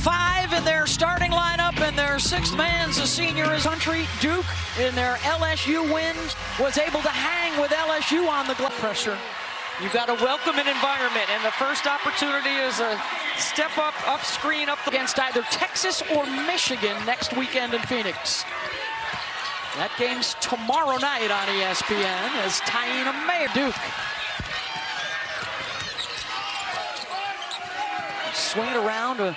5 in their starting lineup, and their 6th man's a senior is country. Duke, in their LSU win, was able to hang with LSU on the pressure. You've got a welcoming environment, and the first opportunity is a step up screen up against either Texas or Michigan next weekend in Phoenix. That game's tomorrow night on ESPN as Taina Mayer. Duke. Swing it around to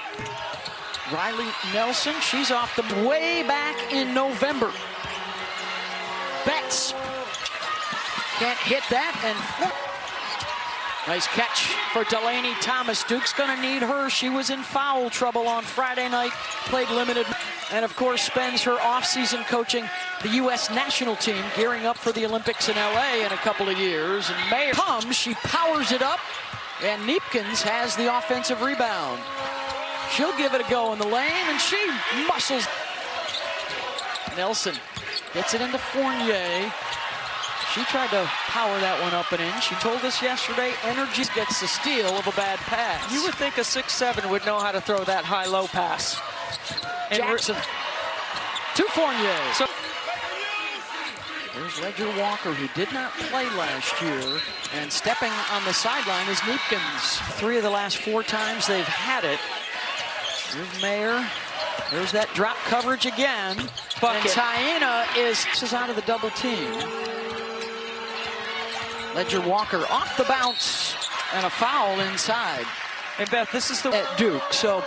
Riley Nelson. She's off the way back in November. Betts can't hit that, and nice catch for Delaney Thomas. Duke's gonna need her. She was in foul trouble on Friday night, played limited, and of course spends her offseason coaching the U.S. national team, gearing up for the Olympics in LA in a couple of years. And Mayer comes, she powers it up, and Neepkins has the offensive rebound. She'll give it a go in the lane, and she muscles. Nelson gets it into Fournier. She tried to power that one up and in. She told us yesterday, energy gets the steal of a bad pass. You would think a 6'7" would know how to throw that high-low pass. And Jackson to Fournier. So there's Ledger Walker, who did not play last year, and stepping on the sideline is Neepkins. 3 of the last 4 times they've had it. Here's Mayer. There's that drop coverage again. Bucket. And Taina is out of the double team. Ledger Walker off the bounce, and a foul inside. And Beth, this is the at Duke. So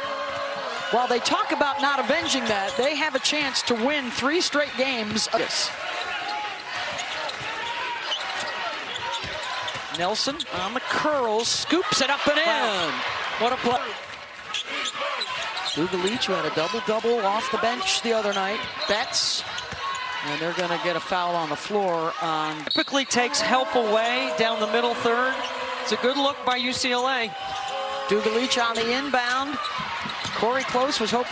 while they talk about not avenging that, they have a chance to win 3 straight games. Nelson on the curls, scoops it up and in. Wow. What a play. Dugalich, who had a double-double off the bench the other night. Betts. And they're going to get a foul on the floor on. Typically takes help away down the middle third. It's a good look by UCLA. Dugalich on the inbound. Corey Close was hoping.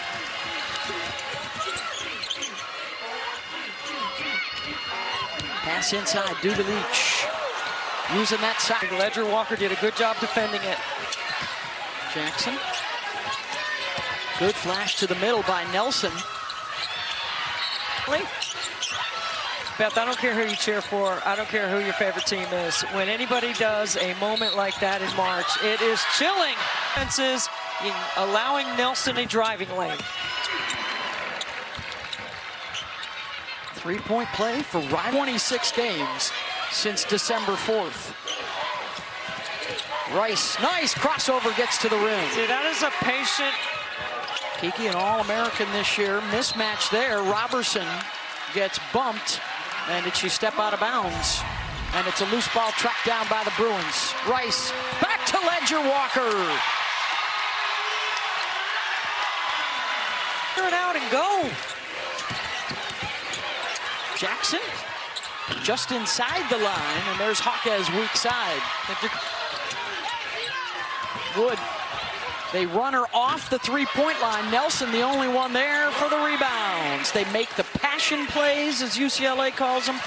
Pass inside, Dugalich. Using that side. Ledger Walker did a good job defending it. Jackson. Good flash to the middle by Nelson. Beth, I don't care who you cheer for. I don't care who your favorite team is. When anybody does a moment like that in March, it is chilling. Fences in allowing Nelson a driving lane. 3-point play for Riley. 26 games since December 4th. Rice, nice crossover, gets to the rim. See, that is a patient. Kiki, an All-American this year. Mismatch there. Robertson gets bumped. And did she step out of bounds? And it's a loose ball tracked down by the Bruins. Rice, back to Ledger Walker. Clear it out and go. Jackson, just inside the line, and there's Hawkes weak side. Wood. They run her off the 3-point line. Nelson, the only one there for the rebounds. They make the passion plays, as UCLA calls them.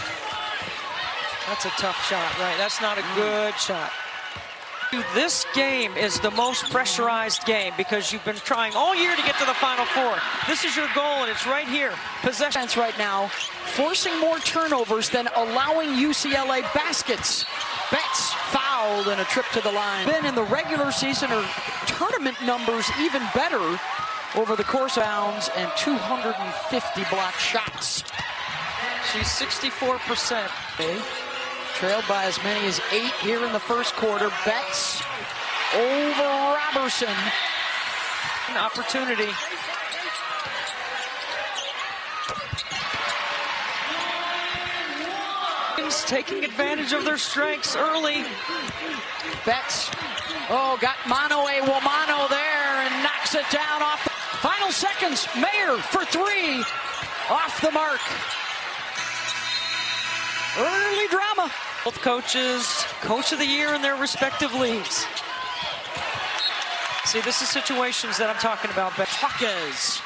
That's a tough shot, right? That's not a good shot. This game is the most pressurized game because you've been trying all year to get to the Final Four. This is your goal, and it's right here. Possession right now, forcing more turnovers than allowing UCLA baskets. Betts fouled and a trip to the line. Been in the regular season or tournament numbers even better over the course of bounds and 250 block shots. She's 64%. Trailed by as many as 8 here in the first quarter. Betts over Robertson. An opportunity. Taking advantage of their strengths early. Betts, got mano a womano there and knocks it down off the final seconds. Mayer for 3, off the mark. Early drama. Both coaches, coach of the year in their respective leagues. See, this is situations that I'm talking about. Hawkes.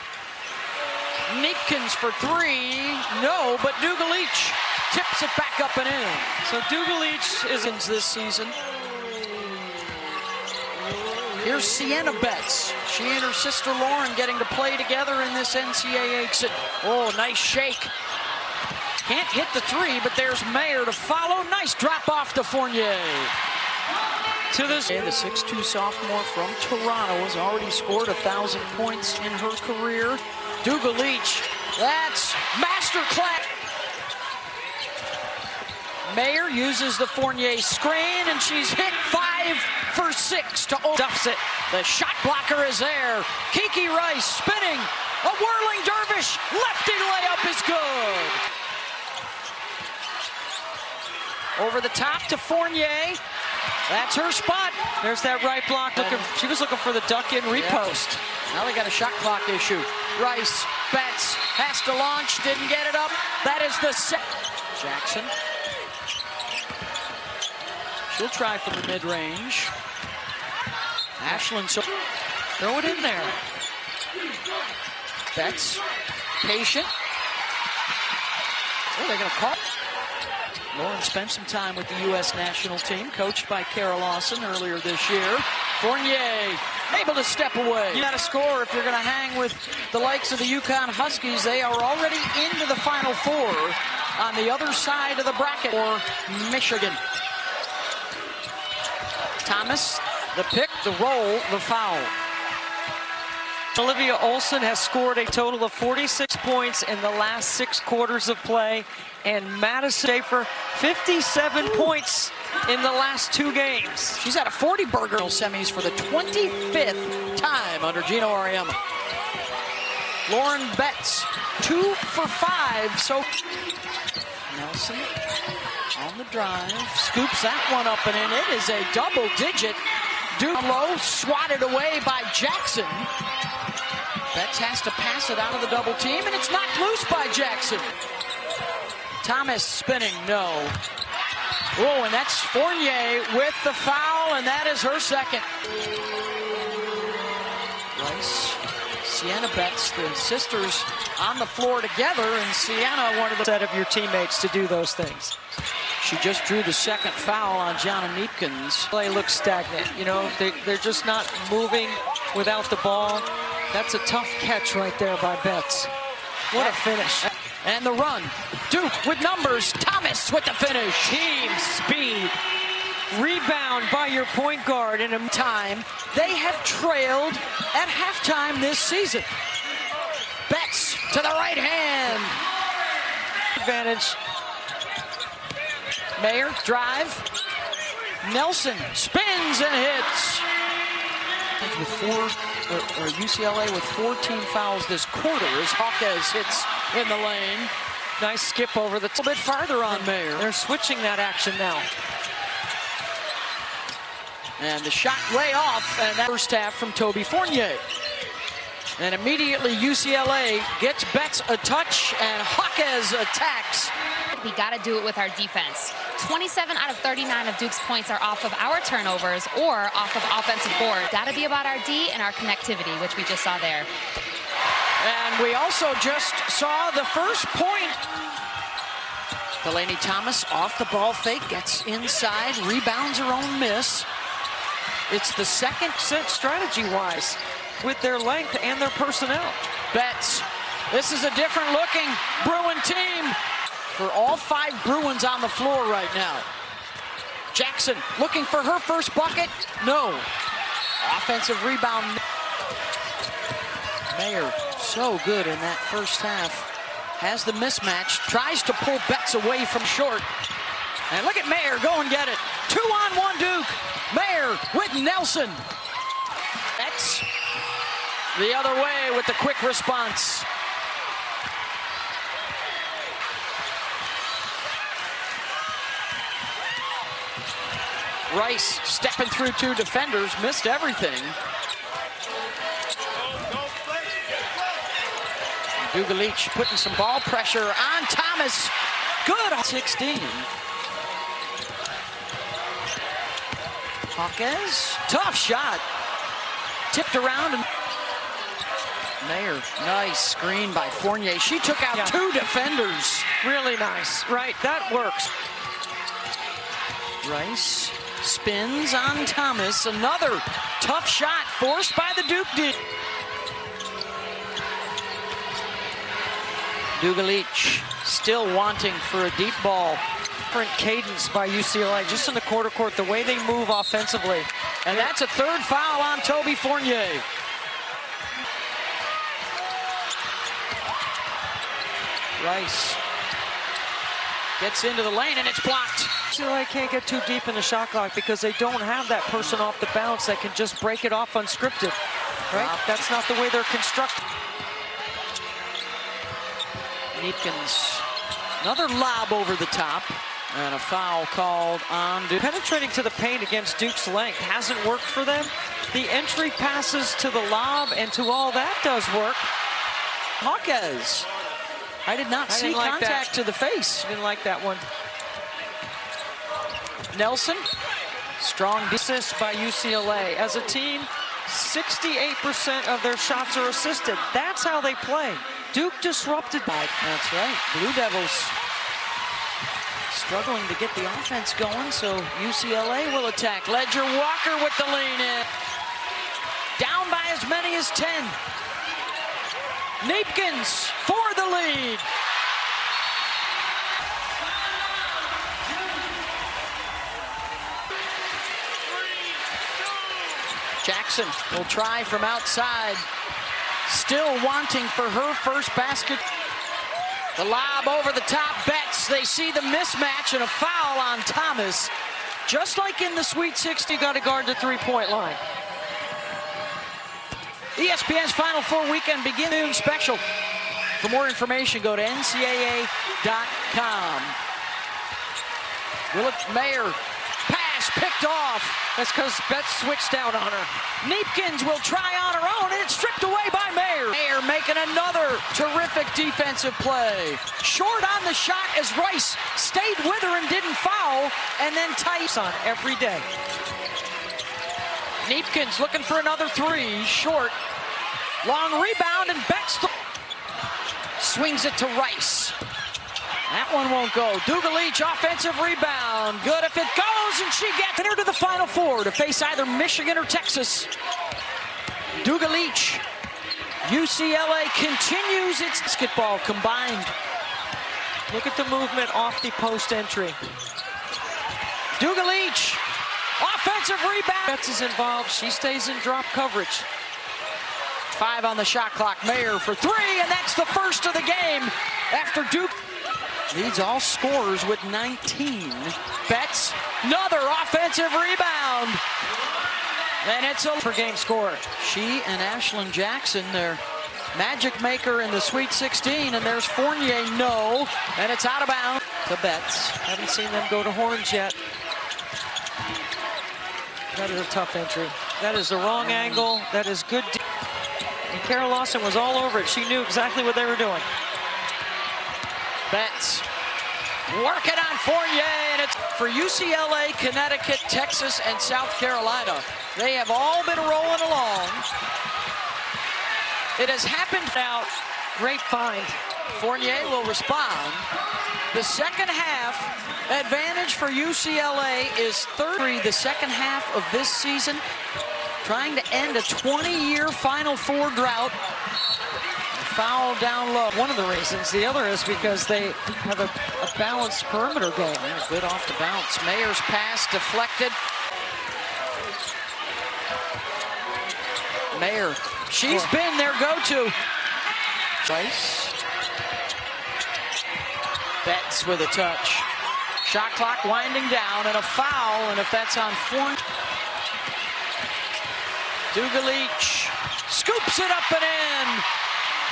Neepkins for 3, no, but Dugalich tips it back up and in. So Dugalich is in this season. Here's Sienna Betts. She and her sister Lauren getting to play together in this NCAA. Oh, nice shake. Can't hit the three, but there's Mayer to follow. Nice drop off to Fournier. To this, the 6'2" sophomore from Toronto has already scored 1,000 points in her career. Dugalich, that's masterclass. Mayer uses the Fournier screen, and she's hit 5 for 6 to duffs it. The shot blocker is there. Kiki Rice spinning. A whirling dervish. Lefty layup is good. Over the top to Fournier. That's her spot. There's that right block. She was looking for the duck-in repost. Yeah. Now they got a shot clock issue. Rice, Betts, has to launch, didn't get it up. That is the set. Jackson. She'll try from the mid-range. Ashlyn, so throw it in there. Betts, patient. Oh, they're going to call. Lauren spent some time with the U.S. national team, coached by Kara Lawson earlier this year. Fournier able to step away. You got to score if you're going to hang with the likes of the UConn Huskies. They are already into the Final Four on the other side of the bracket for Michigan. Thomas, the pick, the roll, the foul. Olivia Olson has scored a total of 46 points in the last 6 quarters of play, and Madison Schaefer 57 points in the last 2 games. She's at a 40-burger semis for the 25th time under Gino Auriemma. Lauren Betts, 2 for 5. So Nelson on the drive, scoops that one up and in. It is a double-digit. Down low, swatted away by Jackson. Betts has to pass it out of the double team, and it's knocked loose by Jackson. Thomas spinning, no. Oh, and that's Fournier with the foul, and that is her second. Rice, Sienna Betts, the sisters on the floor together, and Sienna, one of the set of your teammates to do those things. She just drew the second foul on Jonna Neepkins. Play looks stagnant. You know, they're just not moving without the ball. That's a tough catch right there by Betts. What a finish. And the run. Duke with numbers. Thomas with the finish. Team speed. Rebound by your point guard in a time. They have trailed at halftime this season. Betts to the right hand. Advantage. Mayer, drive. Nelson spins and hits. With UCLA with 14 fouls this quarter as Hawkes hits in the lane. Nice skip over the a little bit farther on Mayer. They're switching that action now. And the shot way off, and that first half from Toby Fournier. And immediately UCLA gets Betts a touch, and Hawkes attacks. We got to do it with our defense. 27 out of 39 of Duke's points are off of our turnovers or off of offensive board. Got to be about our D and our connectivity, which we just saw there. And we also just saw the first point. Delaney Thomas off the ball fake, gets inside, rebounds her own miss. It's the second strategy-wise with their length and their personnel. Betts, this is a different looking Bruin team. For all 5 Bruins on the floor right now. Jackson looking for her first bucket. No. Offensive rebound. Mayer so good in that first half. Has the mismatch. Tries to pull Betts away from short. And look at Mayer go and get it. 2-on-1 Duke. Mayer with Nelson. Betts the other way with the quick response. Rice stepping through 2 defenders, missed everything. Dugalich putting some ball pressure on Thomas. Good on 16. Hawkes, tough shot. Tipped around and Mayer, nice screen by Fournier. She took out 2 defenders. Really nice, right? That works. Rice Spins on Thomas. Another tough shot forced by the Duke D. Dugalic still wanting for a deep ball. Different cadence by UCLA, just in the quarter court, the way they move offensively. And that's a third foul on Toby Fournier. Rice gets into the lane and it's blocked. UCLA can't get too deep in the shot clock because they don't have that person off the bounce that can just break it off unscripted, right? That's not the way they're constructed. Neepkins, another lob over the top, and a foul called on Duke. Penetrating to the paint against Duke's length hasn't worked for them. The entry passes to the lob and to all that does work. Hawkes, I did not see contact to the face. Didn't like that one. Nelson, strong assist by UCLA. As a team, 68% of their shots are assisted. That's how they play. Duke disrupted by it. That's right. Blue Devils struggling to get the offense going, so UCLA will attack. Ledger Walker with the lean in. Down by as many as 10. Neepkins for the lead. Jackson will try from outside. Still wanting for her first basket. The lob over the top. Betts, they see the mismatch and a foul on Thomas. Just like in the Sweet 60, got to guard the three-point line. ESPN's Final Four weekend begins noon special. For more information, go to ncaa.com. Willett Mayer, pass picked off. That's because Betts switched out on her. Neepkins will try on her own, and it's stripped away by Mayer. Mayer making another terrific defensive play. Short on the shot as Rice stayed with her and didn't foul, and then tight on every day. Neepkins looking for another three, short. Long rebound, and Betts swings it to Rice. That one won't go. Dugalic, offensive rebound. Good if it goes, and she gets her to the Final Four to face either Michigan or Texas. Dugalic, UCLA continues its basketball combined. Look at the movement off the post entry. Dugalic, offensive rebound. Betts is involved. She stays in drop coverage. 5 on the shot clock. Mayer for 3, and that's the first of the game after Duke leads all scorers with 19. Betts, another offensive rebound. And it's a per game score. She and Ashlyn Jackson, their magic maker in the Sweet 16, and there's Fournier, no, and it's out of bounds to Betts. Haven't seen them go to horns yet. That is a tough entry. That is the wrong angle. That is good. And Carol Lawson was all over it. She knew exactly what they were doing. Betts working on Fournier, and it's for UCLA, Connecticut, Texas, and South Carolina. They have all been rolling along. It has happened out. Great find. Fournier will respond. The second half advantage for UCLA is 30. The second half of this season, trying to end a 20-year Final Four drought. Foul down low. One of the reasons. The other is because they have a balanced perimeter game. Yeah, good off the bounce. Mayer's pass deflected. Mayer, she's been their go-to. Rice. Betts with a touch. Shot clock winding down, and a foul, and if that's on Fournier. Dugalic scoops it up and in.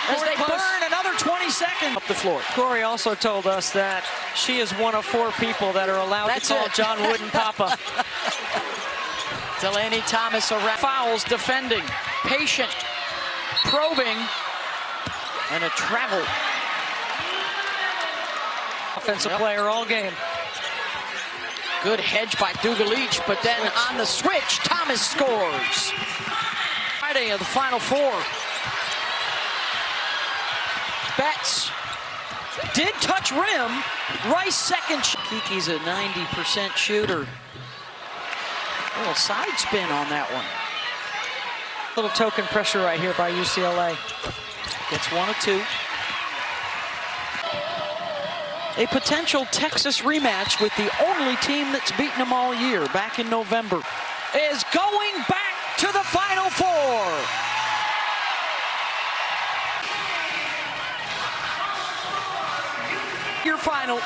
As they burn another 20 seconds up the floor. Corey also told us that she is one of 4 people that are allowed to call John Wooden Papa. Delaney Thomas around. Fouls, defending, patient, probing, and a travel. Offensive player all game. Good hedge by Dugalic, but then on the switch, Thomas scores. Friday of the Final Four. Betts did touch rim. Rice second. Kiki's a 90% shooter. A little side spin on that one. Little token pressure right here by UCLA. Gets 1 of 2. A potential Texas rematch with the only team that's beaten them all year back in November is going back to the Final Four. Your final